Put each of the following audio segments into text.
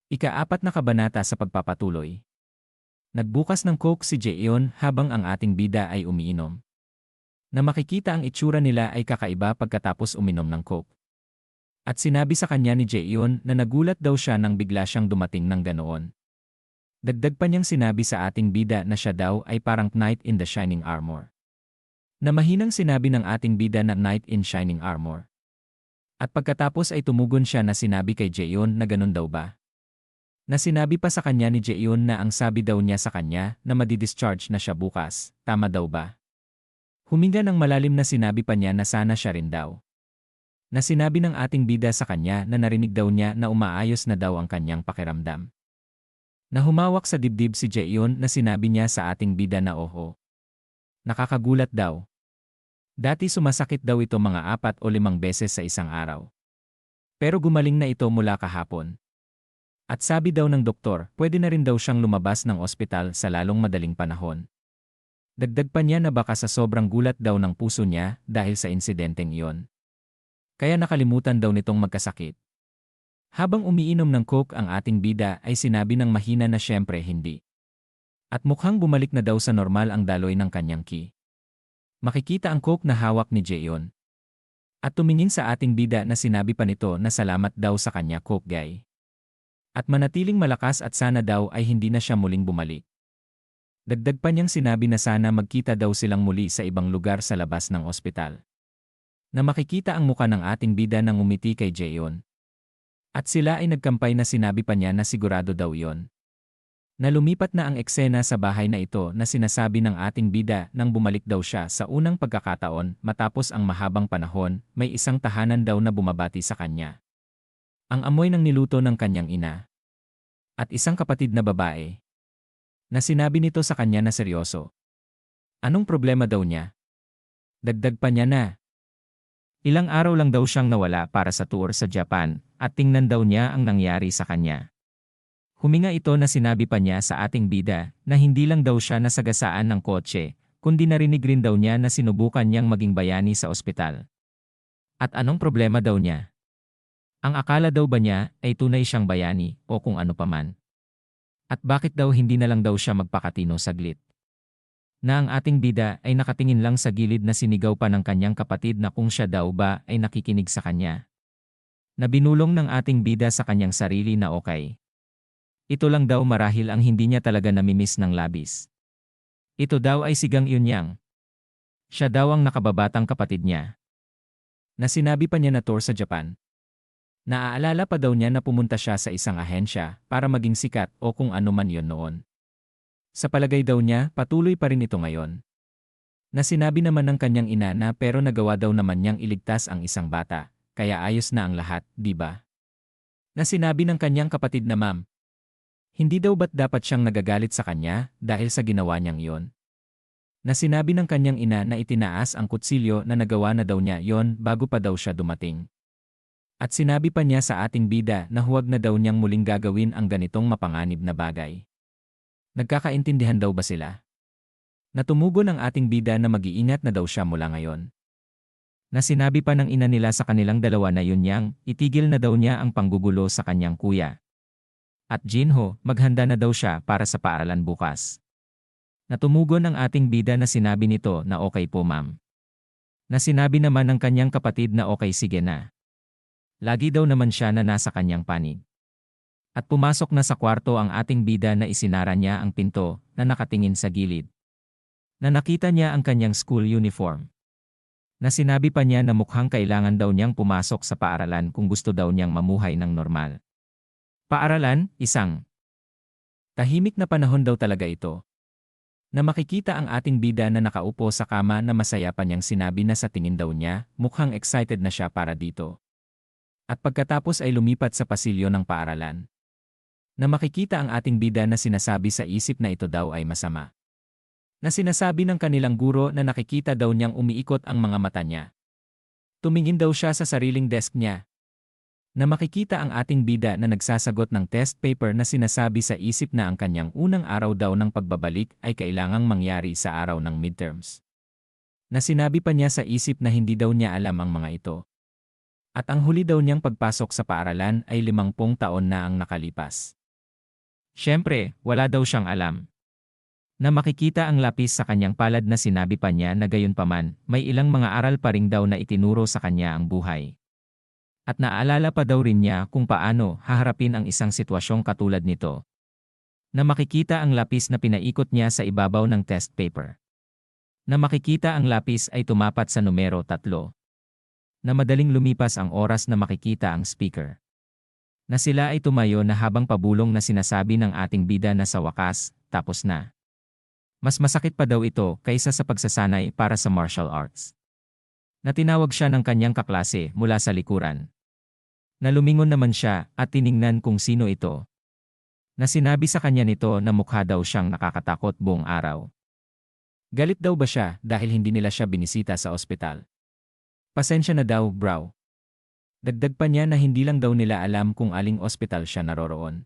Ika-4 na kabanata sa pagpapatuloy. Nagbukas ng Coke si Jeon habang ang ating bida ay umiinom. Na makikita ang itsura nila ay kakaiba pagkatapos uminom ng Coke. At sinabi sa kanya ni Jeon na nagulat daw siya nang bigla siyang dumating ng ganoon. Dagdag pa niyang sinabi sa ating bida na siya daw ay parang knight in the shining armor. Na mahinang sinabi ng ating bida na knight in shining armor. At pagkatapos ay tumugon siya na sinabi kay Jeon na ganun daw ba? Na sinabi pa sa kanya ni Jeon na ang sabi daw niya sa kanya na madidischarge na siya bukas, tama daw ba? Huminga ng malalim na sinabi pa niya na sana siya rin daw. Na sinabi ng ating bida sa kanya na narinig daw niya na umaayos na daw ang kanyang pakiramdam. Na humawak sa dibdib si Jeon na sinabi niya sa ating bida na oho. Nakakagulat daw. Dati sumasakit daw ito mga 4 o 5 beses sa isang araw. Pero gumaling na ito mula kahapon. At sabi daw ng doktor, pwede na rin daw siyang lumabas ng ospital sa lalong madaling panahon. Dagdag pa niya na baka sa sobrang gulat daw ng puso niya dahil sa insidenteng iyon. Kaya nakalimutan daw nitong magkasakit. Habang umiinom ng Coke ang ating bida ay sinabi ng mahina na siyempre hindi. At mukhang bumalik na daw sa normal ang daloy ng kanyang ki. Makikita ang Coke na hawak ni Jeon. At tumingin sa ating bida na sinabi pa nito na salamat daw sa kanya Coke guy. At manatiling malakas at sana daw ay hindi na siya muling bumalik. Dagdag pa niyang sinabi na sana magkita daw silang muli sa ibang lugar sa labas ng ospital. Na makikita ang muka ng ating bida nang umiti kay Jeon. At sila ay nagkampay na sinabi pa niya na sigurado daw yon. Na lumipat na ang eksena sa bahay na ito na sinasabi ng ating bida nang bumalik daw siya sa unang pagkakataon matapos ang mahabang panahon, may isang tahanan daw na bumabati sa kanya. Ang amoy ng niluto ng kanyang ina. At isang kapatid na babae. Na sinabi nito sa kanya na seryoso. Anong problema daw niya? Dagdag pa niya na. Ilang araw lang daw siyang nawala para sa tour sa Japan at tingnan daw niya ang nangyari sa kanya. Huminga ito na sinabi pa niya sa ating bida na hindi lang daw siya nasagasaan ng kotse, kundi narinig rin daw niya na sinubukan niyang maging bayani sa ospital. At anong problema daw niya? Ang akala daw ba niya ay tunay siyang bayani o kung ano paman? At bakit daw hindi na lang daw siya magpakatino saglit? Na ang ating bida ay nakatingin lang sa gilid na sinigaw pa ng kanyang kapatid na kung siya daw ba ay nakikinig sa kanya. Na binulong ng ating bida sa kanyang sarili na okay. Ito lang daw marahil ang hindi niya talaga namimiss ng labis. Ito daw ay sigang Yunyang. Siya daw ang nakababatang kapatid niya. Na sinabi pa niya na tour sa Japan. Naaalala pa daw niya na pumunta siya sa isang ahensya para maging sikat o kung ano man yon noon. Sa palagay daw niya, patuloy pa rin ito ngayon. Na sinabi naman ng kanyang ina na pero nagawa daw naman niyang iligtas ang isang bata, kaya ayos na ang lahat, di ba? Na sinabi ng kanyang kapatid na ma'am, hindi daw ba't dapat siyang nagagalit sa kanya dahil sa ginawa niyang iyon? Na sinabi ng kanyang ina na itinaas ang kutsilyo na nagawa na daw niya yon bago pa daw siya dumating. At sinabi pa niya sa ating bida na huwag na daw niyang muling gagawin ang ganitong mapanganib na bagay. Nagkakaintindihan daw ba sila? Natumugon ang ating bida na mag-iingat na daw siya mula ngayon. Na sinabi pa ng ina nila sa kanilang dalawa na Yunyang, itigil na daw niya ang panggugulo sa kanyang kuya. At Jinho, maghanda na daw siya para sa paaralan bukas. Natumugon ang ating bida na sinabi nito na okay po ma'am. Na sinabi naman ng kanyang kapatid na okay sige na. Lagi daw naman siya na nasa kanyang panig. At pumasok na sa kwarto ang ating bida na isinara niya ang pinto na nakatingin sa gilid. Na nakita niya ang kanyang school uniform. Na sinabi pa niya na mukhang kailangan daw niyang pumasok sa paaralan kung gusto daw niyang mamuhay ng normal. Paaralan, isang tahimik na panahon daw talaga ito. Na makikita ang ating bida na nakaupo sa kama na masaya pa niyang sinabi na sa tingin daw niya, mukhang excited na siya para dito. At pagkatapos ay lumipat sa pasilyo ng paaralan. Na makikita ang ating bida na sinasabi sa isip na ito daw ay masama. Na sinasabi ng kanilang guro na nakikita daw niyang umiikot ang mga mata niya. Tumingin daw siya sa sariling desk niya. Na makikita ang ating bida na nagsasagot ng test paper na sinasabi sa isip na ang kanyang unang araw daw ng pagbabalik ay kailangang mangyari sa araw ng midterms. Na sinabi pa niya sa isip na hindi daw niya alam ang mga ito. At ang huli daw niyang pagpasok sa paaralan ay 50 taon na ang nakalipas. Siyempre, wala daw siyang alam. Na makikita ang lapis sa kanyang palad na sinabi pa niya na gayunpaman, may ilang mga aral pa ring daw na itinuro sa kanya ang buhay. At naalala pa daw rin niya kung paano haharapin ang isang sitwasyong katulad nito. Na makikita ang lapis na pinaikot niya sa ibabaw ng test paper. Na makikita ang lapis ay tumapat sa numero 3. Na madaling lumipas ang oras na makikita ang speaker. Na sila ay tumayo na habang pabulong na sinasabi ng ating bida na sa wakas, tapos na. Mas masakit pa daw ito kaysa sa pagsasanay para sa martial arts. Na tinawag siya ng kanyang kaklase mula sa likuran. Na lumingon naman siya at tiningnan kung sino ito. Na sinabi sa kanya nito na mukha daw siyang nakakatakot buong araw. Galit daw ba siya dahil hindi nila siya binisita sa ospital? Pasensya na daw, bro. Dagdag pa niya na hindi lang daw nila alam kung aling ospital siya naroroon.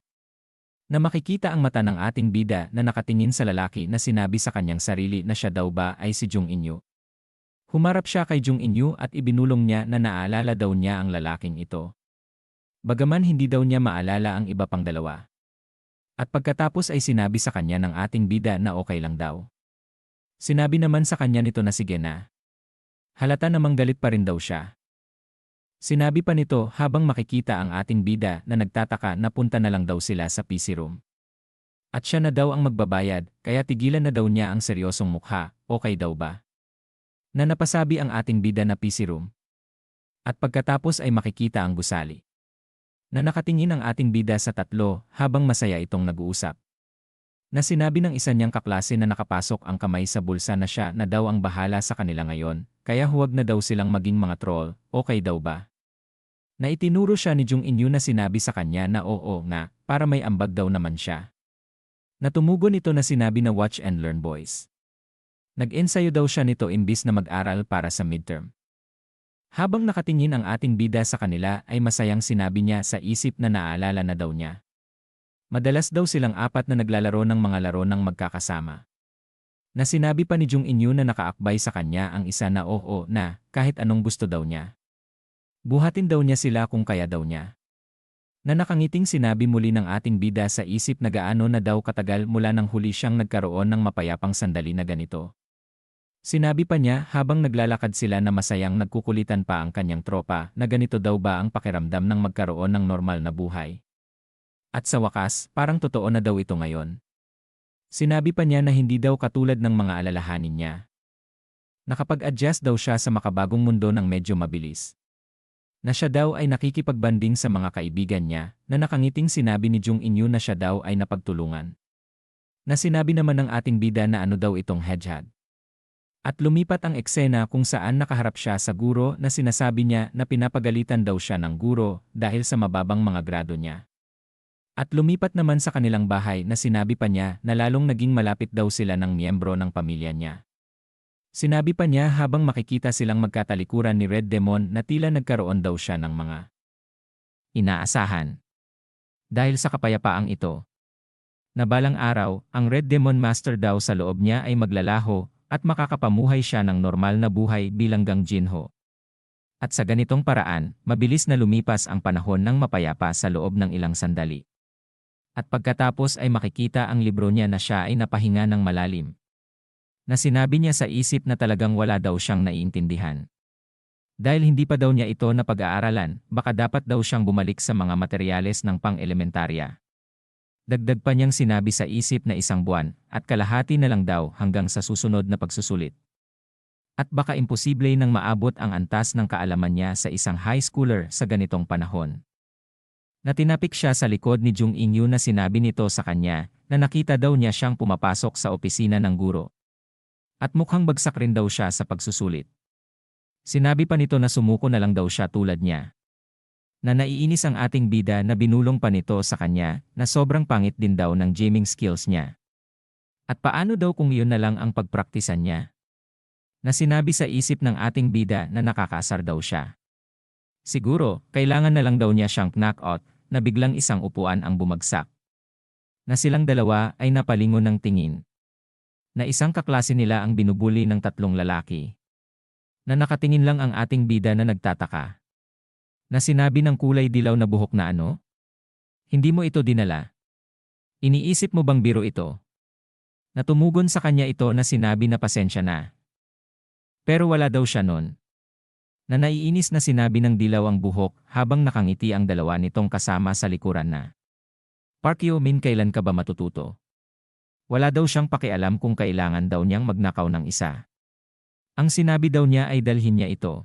Na makikita ang mata ng ating bida na nakatingin sa lalaki na sinabi sa kanyang sarili na siya daw ba ay si Jung Inyu. Humarap siya kay Jung Inyu at ibinulong niya na naalala daw niya ang lalaking ito. Bagaman hindi daw niya maalala ang iba pang dalawa. At pagkatapos ay sinabi sa kanya ng ating bida na okay lang daw. Sinabi naman sa kanya nito na sige na. Halata namang galit pa rin daw siya. Sinabi pa nito habang makikita ang ating bida na nagtataka na punta na lang daw sila sa PC room. At siya na daw ang magbabayad, kaya tigilan na daw niya ang seryosong mukha, okay daw ba? Na napasabi ang ating bida na PC room. At pagkatapos ay makikita ang gusali. Na nakatingin ang ating bida sa 3 habang masaya itong nag-uusap. Na sinabi ng isa niyang kaklase na nakapasok ang kamay sa bulsa na siya na daw ang bahala sa kanila ngayon, kaya huwag na daw silang maging mga troll, okay daw ba? Na itinuro siya ni Jung Inyu na sinabi sa kanya na oo na, para may ambag daw naman siya. Na tumugon ito na sinabi na watch and learn boys. Nag-ensayo daw siya nito imbis na mag-aral para sa midterm. Habang nakatingin ang ating bida sa kanila ay masayang sinabi niya sa isip na naalala na daw niya. Madalas daw silang 4 na naglalaro ng mga laro ng magkakasama. Na sinabi pa ni Jung Inyu na nakaakbay sa kanya ang isa na oo na kahit anong gusto daw niya. Buhatin daw niya sila kung kaya daw niya. Na nakangiting sinabi muli ng ating bida sa isip na gaano na daw katagal mula nang huli siyang nagkaroon ng mapayapang sandali na ganito. Sinabi pa niya habang naglalakad sila na masayang nagkukulitan pa ang kanyang tropa na ganito daw ba ang pakiramdam ng magkaroon ng normal na buhay. At sa wakas, parang totoo na daw ito ngayon. Sinabi pa niya na hindi daw katulad ng mga alalahanin niya. Nakapag-adjust daw siya sa makabagong mundo ng medyo mabilis. Na siya daw ay nakikipagbanding sa mga kaibigan niya, na nakangiting sinabi ni Jung Inyu na siya daw ay napagtulungan. Na sinabi naman ng ating bida na ano daw itong hedgehog. At lumipat ang eksena kung saan nakaharap siya sa guro na sinasabi niya na pinapagalitan daw siya ng guro dahil sa mababang mga grado niya. At lumipat naman sa kanilang bahay na sinabi pa niya na lalong naging malapit daw sila ng miyembro ng pamilya niya. Sinabi pa niya habang makikita silang magkatalikuran ni Red Demon na tila nagkaroon daw siya ng mga inaasahan. Dahil sa kapayapaang ito. Na balang araw, ang Red Demon Master daw sa loob niya ay maglalaho at makakapamuhay siya ng normal na buhay bilang Gang Jinho. At sa ganitong paraan, mabilis na lumipas ang panahon ng mapayapa sa loob ng ilang sandali. At pagkatapos ay makikita ang libro niya na siya ay napahinga ng malalim. Na sinabi niya sa isip na talagang wala daw siyang naiintindihan. Dahil hindi pa daw niya ito na pag-aaralan, baka dapat daw siyang bumalik sa mga materyales ng pang-elementarya. Dagdag pa niyang sinabi sa isip na 1 buwan at kalahati na lang daw hanggang sa susunod na pagsusulit. At baka imposible nang maabot ang antas ng kaalaman niya sa isang high schooler sa ganitong panahon. Natinapik siya sa likod ni Jung Inyu na sinabi nito sa kanya na nakita daw niya siyang pumapasok sa opisina ng guro. At mukhang bagsak rin daw siya sa pagsusulit. Sinabi pa nito na sumuko na lang daw siya tulad niya. Na naiinis ang ating bida na binulong pa nito sa kanya na sobrang pangit din daw ng gaming skills niya. At paano daw kung iyon na lang ang pagpraktisan niya? Na sinabi sa isip ng ating bida na nakakasar daw siya. Siguro, kailangan na lang daw niya siyang knockout na biglang isang upuan ang bumagsak. Na silang dalawa ay napalingon ng tingin. Na isang kaklase nila ang binubuli ng 3 lalaki. Na nakatingin lang ang ating bida na nagtataka. Na sinabi ng kulay dilaw na buhok na ano? Hindi mo ito dinala? Iniisip mo bang biro ito? Natumugon sa kanya ito na sinabi na pasensya na. Pero wala daw siya nun. Na naiinis na sinabi ng dilaw ang buhok habang nakangiti ang dalawa nitong kasama sa likuran na. Park Yo-min, kailan ka ba matututo? Wala daw siyang pakialam kung kailangan daw niyang magnakaw ng isa. Ang sinabi daw niya ay dalhin niya ito.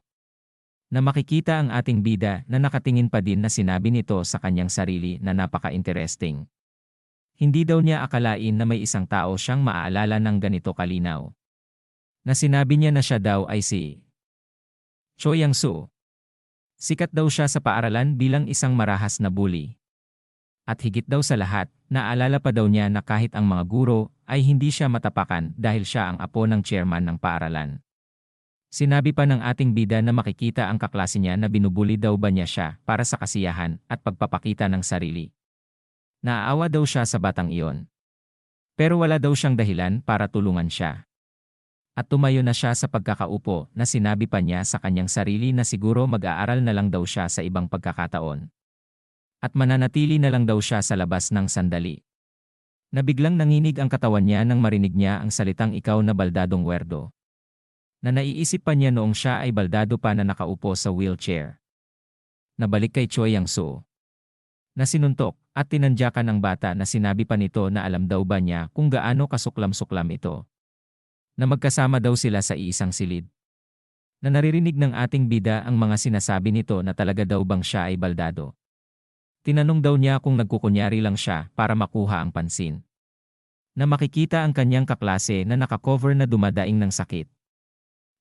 Na makikita ang ating bida na nakatingin pa din na sinabi nito sa kanyang sarili na napaka-interesting. Hindi daw niya akalain na may isang tao siyang maaalala ng ganito kalinaw. Na sinabi niya na siya daw ay si Choi Yang-soo. Sikat daw siya sa paaralan bilang isang marahas na bully. At higit daw sa lahat, naalala pa daw niya na kahit ang mga guro ay hindi siya matapakan dahil siya ang apo ng chairman ng paaralan. Sinabi pa ng ating bida na makikita ang kaklase niya na binubuli daw ba niya siya para sa kasiyahan at pagpapakita ng sarili. Naaawa daw siya sa batang iyon. Pero wala daw siyang dahilan para tulungan siya. At tumayo na siya sa pagkakaupo na sinabi pa niya sa kanyang sarili na siguro mag-aaral na lang daw siya sa ibang pagkakataon. At mananatili na lang daw siya sa labas ng sandali. Nabiglang nanginig ang katawan niya nang marinig niya ang salitang ikaw na baldadong werdo. Na naiisip pa niya noong siya ay baldado pa na nakaupo sa wheelchair. Nabalik kay Choi Yang-soo. Na sinuntok at tinandyakan ang bata na sinabi pa nito na alam daw ba niya kung gaano kasuklam-suklam ito. Na magkasama daw sila sa iisang silid. Na naririnig ng ating bida ang mga sinasabi nito na talaga daw bang siya ay baldado. Tinanong daw niya kung nagkukunyari lang siya para makuha ang pansin. Na makikita ang kanyang kaklase na nakakover na dumadaing ng sakit.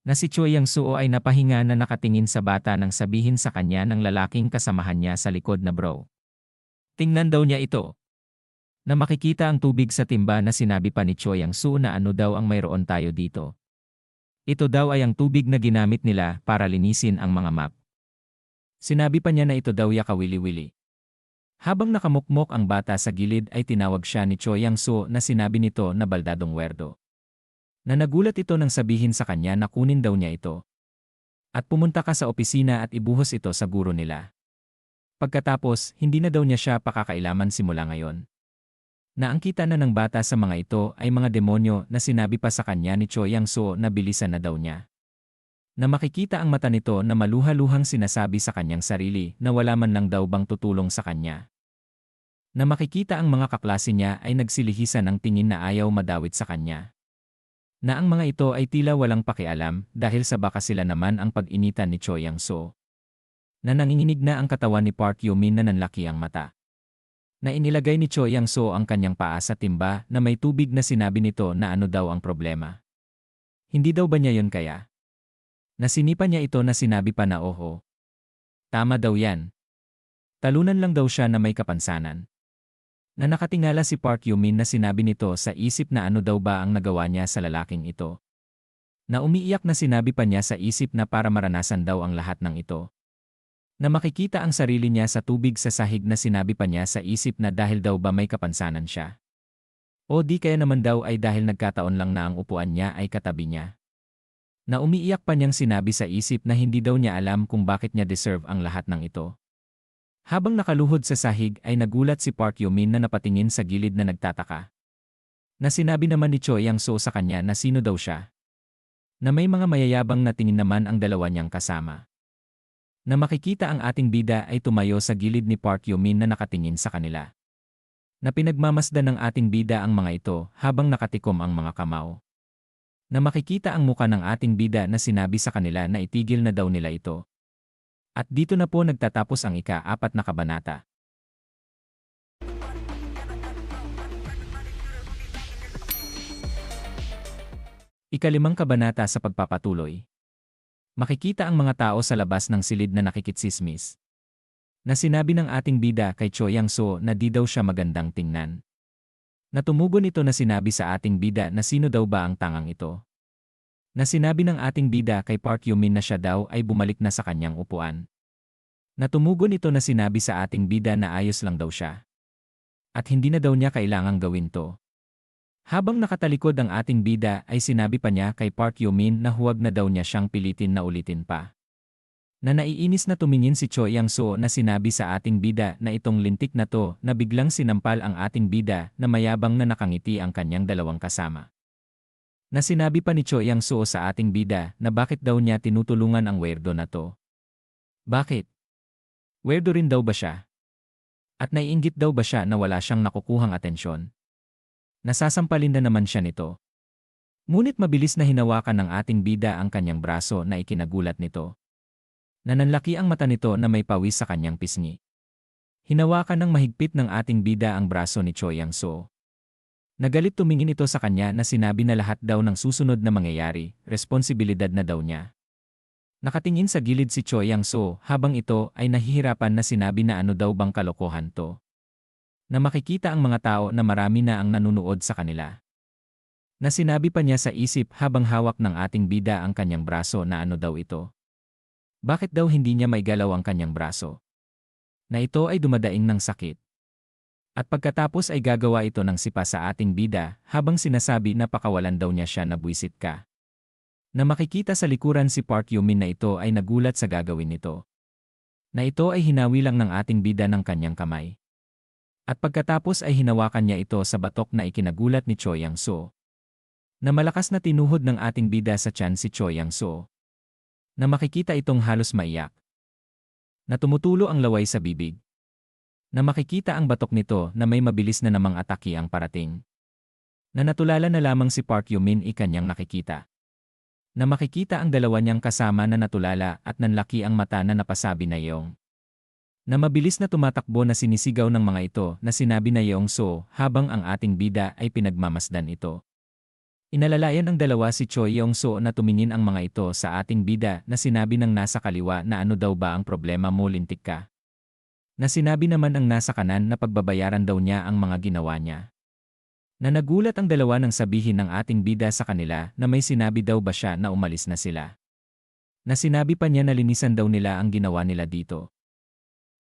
Na si Choi Yang-soo ay napahinga na nakatingin sa bata nang sabihin sa kanya ng lalaking kasamahan niya sa likod na bro. Tingnan daw niya ito. Na makikita ang tubig sa timba na sinabi pa ni Choi Yang-soo na ano daw ang mayroon tayo dito. Ito daw ay ang tubig na ginamit nila para linisin ang mga map. Sinabi pa niya na ito daw ya kawili-wili. Habang nakamukmok ang bata sa gilid ay tinawag siya ni Choi Yang-soo na sinabi nito na baldadong werdo. Na nagulat ito nang sabihin sa kanya na kunin daw niya ito. At pumunta ka sa opisina at ibuhos ito sa guro nila. Pagkatapos, hindi na daw niya siya pakakailaman simula ngayon. Na ang kita na ng bata sa mga ito ay mga demonyo na sinabi pa sa kanya ni Choi Yang-soo na bilisan na daw niya. Na makikita ang mata nito na maluha-luhang sinasabi sa kanyang sarili na wala man lang daw bang tutulong sa kanya. Na makikita ang mga kaklase niya ay nagsilihisan ng tingin na ayaw madawit sa kanya. Na ang mga ito ay tila walang pakialam dahil sa baka sila naman ang pag-initan ni Choi Yang-soo. Na nanginginig na ang katawan ni Park Yo-min na nanlaki ang mata. Na inilagay ni Choi Yang-soo ang kanyang paa sa timba na may tubig na sinabi nito na ano daw ang problema. Hindi daw ba niya yon kaya? Nasinipa niya ito na sinabi pa na oho. Tama daw yan. Talunan lang daw siya na may kapansanan. Na nakatingala si Park Yo-min na sinabi nito sa isip na ano daw ba ang nagawa niya sa lalaking ito. Na umiiyak na sinabi pa niya sa isip na para maranasan daw ang lahat ng ito. Na makikita ang sarili niya sa tubig sa sahig na sinabi pa niya sa isip na dahil daw ba may kapansanan siya. O di kaya naman daw ay dahil nagkataon lang na ang upuan niya ay katabi niya. Na umiiyak pa niyang sinabi sa isip na hindi daw niya alam kung bakit niya deserve ang lahat ng ito. Habang nakaluhod sa sahig ay nagulat si Park Yo-min na napatingin sa gilid na nagtataka. Na sinabi naman ni Choi Yang-soo sa kanya na sino daw siya. Na may mga mayayabang na tingin naman ang dalawa niyang kasama. Na makikita ang ating bida ay tumayo sa gilid ni Park Yo-min na nakatingin sa kanila. Na pinagmamasdan ng ating bida ang mga ito habang nakatikom ang mga kamao. Na makikita ang muka ng ating bida na sinabi sa kanila na itigil na daw nila ito. At dito na po nagtatapos ang ika-4 na kabanata. Ika-5 kabanata sa pagpapatuloy. Makikita ang mga tao sa labas ng silid na nakikitsismis. Na sinabi ng ating bida kay Choi Yang-soo na di daw siya magandang tingnan. Natumugon ito na sinabi sa ating bida na sino daw ba ang tangang ito. Na sinabi ng ating bida kay Park Yo-min na siya daw ay bumalik na sa kanyang upuan. Natumugon ito na sinabi sa ating bida na ayos lang daw siya. At hindi na daw niya kailangang gawin to. Habang nakatalikod ang ating bida ay sinabi pa niya kay Park Yo-min na huwag na daw niya siyang pilitin na ulitin pa. Na naiinis na tumingin si Choi Yang-soo na sinabi sa ating bida na itong lintik na to na biglang sinampal ang ating bida na mayabang na nakangiti ang kanyang dalawang kasama. Na sinabi pa ni Choi Yang-soo sa ating bida na bakit daw niya tinutulungan ang weirdo na to. Bakit? Weirdo rin daw ba siya? At naiinggit daw ba siya na wala siyang nakukuhang atensyon? Nasasampalin na naman siya nito. Ngunit mabilis na hinawakan ng ating bida ang kanyang braso na ikinagulat nito. Nananlaki ang mata nito na may pawis sa kanyang pisngi. Hinawakan ng mahigpit ng ating bida ang braso ni Choi Yang-soo. Nagalit tumingin ito sa kanya na sinabi na lahat daw ng susunod na mangyayari, responsibilidad na daw niya. Nakatingin sa gilid si Choi Yang-soo habang ito ay nahihirapan na sinabi na ano daw bang kalokohan to. Na makikita ang mga tao na marami na ang nanunood sa kanila. Na sinabi pa niya sa isip habang hawak ng ating bida ang kanyang braso na ano daw ito. Bakit daw hindi niya maigalaw ang kanyang braso? Na ito ay dumadaing ng sakit. At pagkatapos ay gagawa ito ng sipa sa ating bida habang sinasabi na pakawalan daw niya siya na buwisit ka. Na makikita sa likuran si Park Yoo-min na ito ay nagulat sa gagawin nito. Na ito ay hinawi lang ng ating bida ng kanyang kamay. At pagkatapos ay hinawakan niya ito sa batok na ikinagulat ni Choi Yang-soo. Na malakas na tinuhod ng ating bida sa tiyan si Choi Yang-soo. Na makikita itong halos maiyak. Na tumutulo ang laway sa bibig. Na makikita ang batok nito na may mabilis na namang atake ang parating. Na natulala na lamang si Park Yoo-min kanyang nakikita. Na makikita ang dalawa niyang kasama na natulala at nanlaki ang mata na napasabi na Yeong. Na mabilis na tumatakbo na sinisigaw ng mga ito na sinabi na Yeong-soo habang ang ating bida ay pinagmamasdan ito. Inalalayan ng dalawa si Choi Yang-soo na tumingin ang mga ito sa ating bida na sinabi ng nasa kaliwa na ano daw ba ang problema mo lintik ka. Na sinabi naman ang nasa kanan na pagbabayaran daw niya ang mga ginawa niya. Na nagulat ang dalawa nang sabihin ng ating bida sa kanila na may sinabi daw ba siya na umalis na sila. Na sinabi pa niya na linisan daw nila ang ginawa nila dito.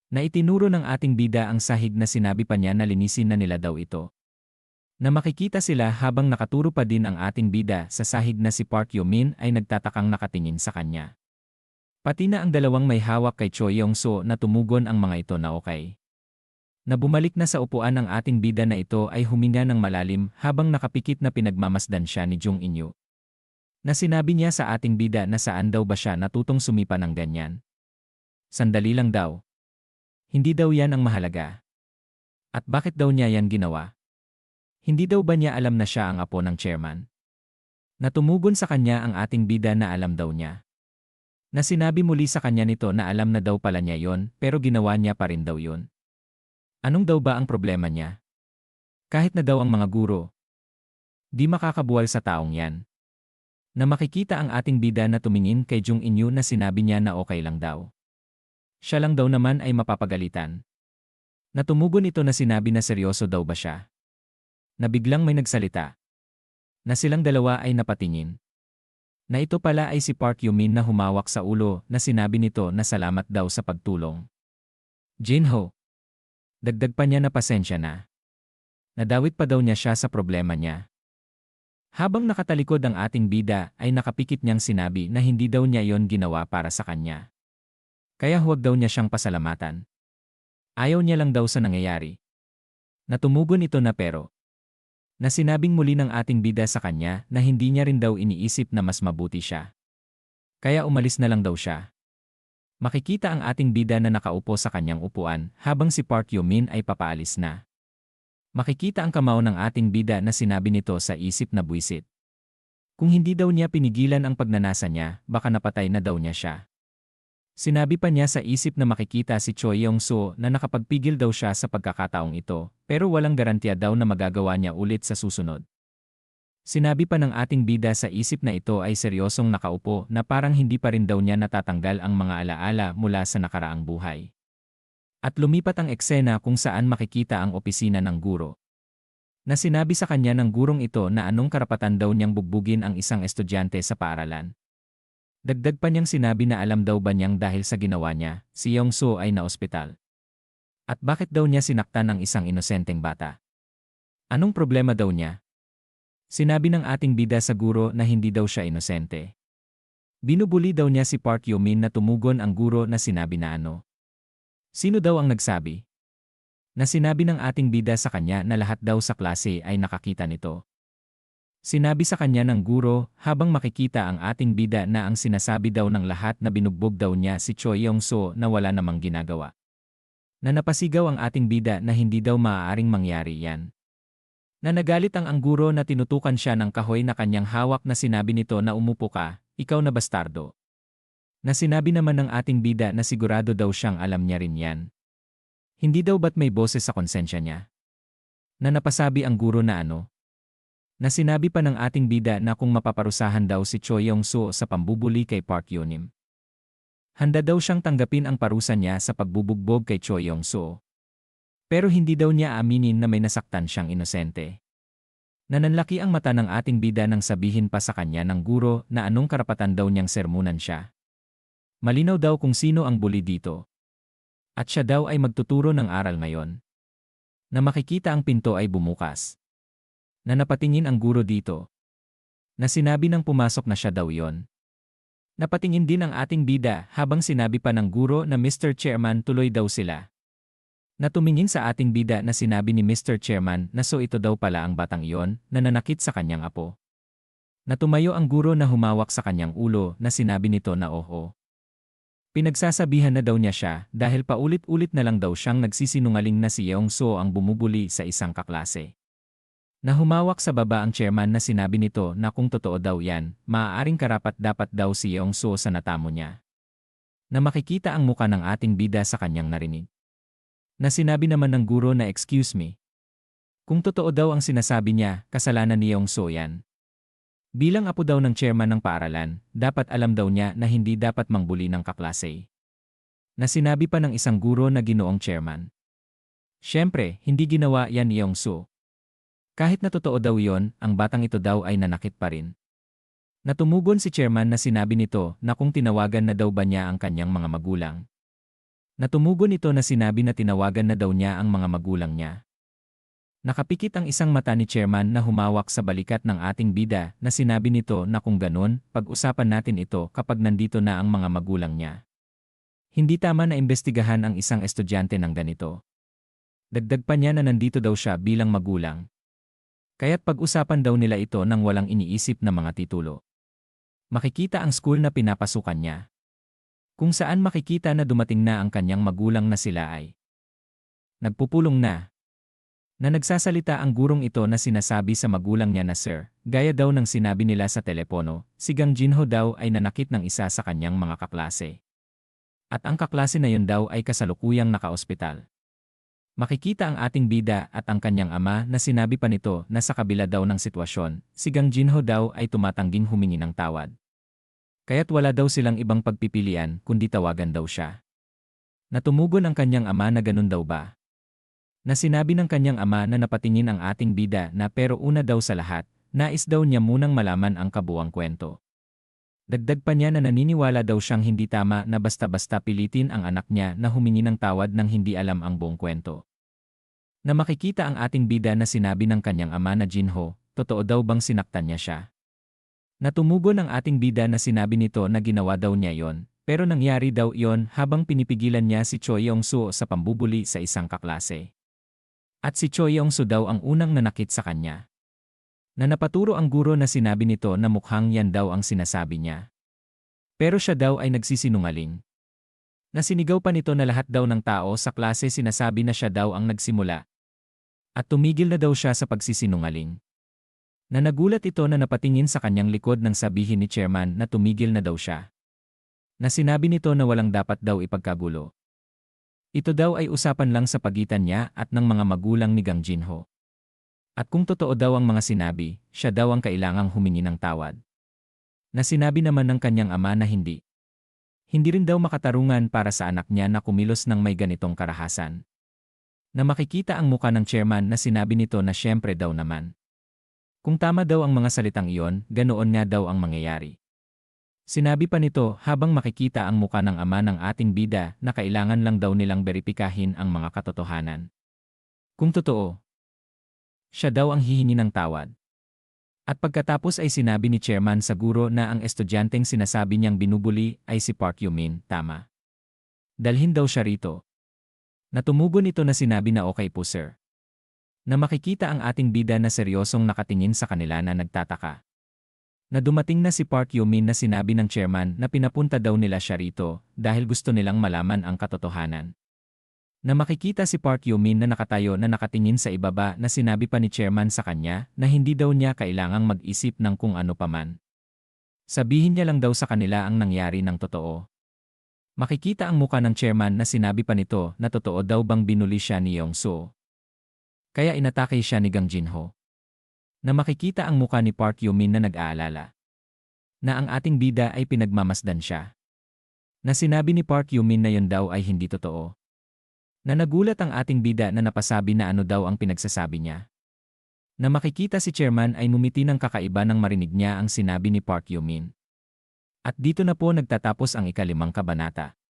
Na itinuro ng ating bida ang sahig na sinabi pa niya na linisin na nila daw ito. Na makikita sila habang nakaturo pa din ang ating bida sa sahig na si Park Yoo-min ay nagtatakang nakatingin sa kanya. Pati na ang dalawang may hawak kay Choi Yang-soo na tumugon ang mga ito na okay. Na bumalik na sa upuan ng ating bida na ito ay huminga ng malalim habang nakapikit na pinagmamasdan siya ni Jung In-yu. Na sinabi niya sa ating bida na saan daw ba siya natutong sumipa ng ganyan. Sandali lang daw. Hindi daw yan ang mahalaga. At bakit daw niya yan ginawa? Hindi daw ba niya alam na siya ang apo ng chairman? Na tumugon sa kanya ang ating bida na alam daw niya. Na sinabi muli sa kanya nito na alam na daw pala niya yon pero ginawa niya pa rin daw yon. Anong daw ba ang problema niya? Kahit na daw ang mga guro. Di makakabuwal sa taong yan. Na makikita ang ating bida na tumingin kay Jung In-yu na sinabi niya na okay lang daw. Siya lang daw naman ay mapapagalitan. Na tumugon ito na sinabi na seryoso daw ba siya. Na biglang may nagsalita. Na silang dalawa ay napatingin. Na ito pala ay si Park Yoo-min na humawak sa ulo na sinabi nito na salamat daw sa pagtulong. Jin-ho. Dagdag pa niya na pasensya na. Nadawit pa daw niya siya sa problema niya. Habang nakatalikod ang ating bida ay nakapikit niyang sinabi na hindi daw niya yon ginawa para sa kanya. Kaya huwag daw niya siyang pasalamatan. Ayaw niya lang daw sa nangyayari. Natumugon ito na pero. Na sinabing muli ng ating bida sa kanya na hindi niya rin daw iniisip na mas mabuti siya. Kaya umalis na lang daw siya. Makikita ang ating bida na nakaupo sa kanyang upuan habang si Park Yoo-min ay papaalis na. Makikita ang kamao ng ating bida na sinabi nito sa isip na buwisit. Kung hindi daw niya pinigilan ang pagnanasa niya, baka napatay na daw niya siya. Sinabi pa niya sa isip na makikita si Choi Yang-soo na nakapagpigil daw siya sa pagkakataong ito, pero walang garantiya daw na magagawa niya ulit sa susunod. Sinabi pa ng ating bida sa isip na ito ay seryosong nakaupo na parang hindi pa rin daw niya natatanggal ang mga alaala mula sa nakaraang buhay. At lumipat ang eksena kung saan makikita ang opisina ng guro. Na sinabi sa kanya ng gurong ito na anong karapatan daw niyang bugbugin ang isang estudyante sa paaralan. Dagdag pa niyang sinabi na alam daw ba niyang dahil sa ginawa niya, si Yang-soo ay naospital. At bakit daw niya sinaktan ang isang inosenteng bata? Anong problema daw niya? Sinabi ng ating bida sa guro na hindi daw siya inosente. Binubuli daw niya si Park Yo-min na tumugon ang guro na sinabi na ano. Sino daw ang nagsabi? Na sinabi ng ating bida sa kanya na lahat daw sa klase ay nakakita nito. Sinabi sa kanya ng guro habang makikita ang ating bida na ang sinasabi daw ng lahat na binugbog daw niya si Choi Yong-soo na wala namang ginagawa. Na napasigaw ang ating bida na hindi daw maaaring mangyari yan. Na nagalit ang guro na tinutukan siya ng kahoy na kanyang hawak na sinabi nito na umupo ka, ikaw na bastardo. Na sinabi naman ng ating bida na sigurado daw siyang alam niya rin yan. Hindi daw ba't may boses sa konsensya niya? Na napasabi ang guro na ano? Na sinabi pa ng ating bida na kung mapaparusahan daw si Choi Yong-soo sa pambubuli kay Park Yo-nim. Handa daw siyang tanggapin ang parusa niya sa pagbubugbog kay Choi Yong-soo. Pero hindi daw niya aminin na may nasaktan siyang inosente. Nananlaki ang mata ng ating bida nang sabihin pa sa kanya ng guro na anong karapatan daw niyang sermunan siya. Malinaw daw kung sino ang bully dito. At siya daw ay magtuturo ng aral ngayon. Na makikita ang pinto ay bumukas. Na napatingin ang guro dito. Na sinabi nang pumasok na siya daw yon. Napatingin din ang ating bida habang sinabi pa ng guro na Mr. Chairman tuloy daw sila. Na tumingin sa ating bida na sinabi ni Mr. Chairman na so ito daw pala ang batang iyon na nanakit sa kanyang apo. Na tumayo ang guro na humawak sa kanyang ulo na sinabi nito na oho. Pinagsasabihan na daw niya siya dahil paulit-ulit na lang daw siyang nagsisinungaling na si Yong-soo ang bumubuli sa isang kaklase. Na humawak sa baba ang chairman na sinabi nito na kung totoo daw yan, maaaring karapat-dapat daw si Yong-soo sa natamo niya. Na makikita ang muka ng ating bida sa kanyang narinig. Na sinabi naman ng guro na excuse me. Kung totoo daw ang sinasabi niya, kasalanan ni Yong-soo yan. Bilang apo daw ng chairman ng paaralan, dapat alam daw niya na hindi dapat mangbuli ng kaklase. Na sinabi pa ng isang guro na ginoong chairman. Siyempre, hindi ginawa yan ni Yong-soo. Kahit na totoo daw yon, ang batang ito daw ay nanakit pa rin. Natumugon si chairman na sinabi nito na kung tinawagan na daw ba niya ang kanyang mga magulang. Natumugon ito na sinabi na tinawagan na daw niya ang mga magulang niya. Nakapikit ang isang mata ni chairman na humawak sa balikat ng ating bida na sinabi nito na kung ganun, pag-usapan natin ito kapag nandito na ang mga magulang niya. Hindi tama na imbestigahan ang isang estudyante ng ganito. Dagdag pa niya na nandito daw siya bilang magulang. Kaya't pag-usapan daw nila ito nang walang iniisip na mga titulo. Makikita ang school na pinapasukan niya. Kung saan makikita na dumating na ang kanyang magulang na sila ay nagpupulong na. Na nagsasalita ang gurong ito na sinasabi sa magulang niya na sir, gaya daw ng sinabi nila sa telepono, si Gang Jinho daw ay nanakit ng isa sa kanyang mga kaklase. At ang kaklase na yun daw ay kasalukuyang nakaospital. Makikita ang ating bida at ang kanyang ama na sinabi pa nito na sa kabila daw ng sitwasyon, si Gang Jinho daw ay tumatangging humingi ng tawad. Kaya't wala daw silang ibang pagpipilian kundi tawagan daw siya. Natumugon ang kanyang ama na ganun daw ba? Na sinabi ng kanyang ama na napatingin ang ating bida na pero una daw sa lahat, nais daw niya munang malaman ang kabuuang kwento. Dagdag pa niya na naniniwala daw siyang hindi tama na basta-basta pilitin ang anak niya na humingi ng tawad nang hindi alam ang buong kwento. Na makikita ang ating bida na sinabi ng kanyang ama na Jinho, totoo daw bang sinaktan niya siya? Natumugon ang ating bida na sinabi nito na ginawa daw niya yon, pero nangyari daw yon habang pinipigilan niya si Choi Yong-soo sa pambubuli sa isang kaklase. At si Choi Yong-soo daw ang unang nanakit sa kanya. Na napaturo ang guro na sinabi nito na mukhang yan daw ang sinasabi niya. Pero siya daw ay nagsisinungaling. Nasinigaw pa nito na lahat daw ng tao sa klase sinasabi na siya daw ang nagsimula. At tumigil na daw siya sa pagsisinungaling. Na nagulat ito na napatingin sa kanyang likod nang sabihin ni chairman na tumigil na daw siya. Na sinabi nito na walang dapat daw ipagkagulo. Ito daw ay usapan lang sa pagitan niya at ng mga magulang ni Gang Jinho. At kung totoo daw ang mga sinabi, siya daw ang kailangang humingi ng tawad. Na sinabi naman ng kanyang ama na hindi. Hindi rin daw makatarungan para sa anak niya na kumilos ng may ganitong karahasan. Na makikita ang muka ng chairman na sinabi nito na siyempre daw naman. Kung tama daw ang mga salitang iyon, ganoon nga daw ang mangyayari. Sinabi pa nito habang makikita ang muka ng ama ng ating bida na kailangan lang daw nilang beripikahin ang mga katotohanan. Kung totoo, siya daw ang hihingi ng tawad. At pagkatapos ay sinabi ni Chairman sa guro na ang estudyanteng sinasabi niyang binubuli ay si Park Yumin, tama. Dalhin daw siya rito. Natumugon ito na sinabi na okay po sir. Na makikita ang ating bida na seryosong nakatingin sa kanila na nagtataka. Na dumating na si Park Yumin na sinabi ng chairman na pinapunta daw nila siya rito dahil gusto nilang malaman ang katotohanan. Na makikita si Park Yumin na nakatayo na nakatingin sa ibaba na sinabi pa ni chairman sa kanya na hindi daw niya kailangang mag-isip ng kung ano paman. Sabihin niya lang daw sa kanila ang nangyari ng totoo. Makikita ang muka ng chairman na sinabi pa nito na totoo daw bang binuli siya ni Yong-soo. Kaya inatake siya ni Gang Jin-ho. Na makikita ang muka ni Park Yumin na nag-aalala. Na ang ating bida ay pinagmamasdan siya. Na sinabi ni Park Yumin na yon daw ay hindi totoo. Na nagulat ang ating bida na napasabi na ano daw ang pinagsasabi niya. Na makikita si chairman ay ngumiti ng kakaiba nang marinig niya ang sinabi ni Park Yumin. At dito na po nagtatapos ang ika-5 kabanata.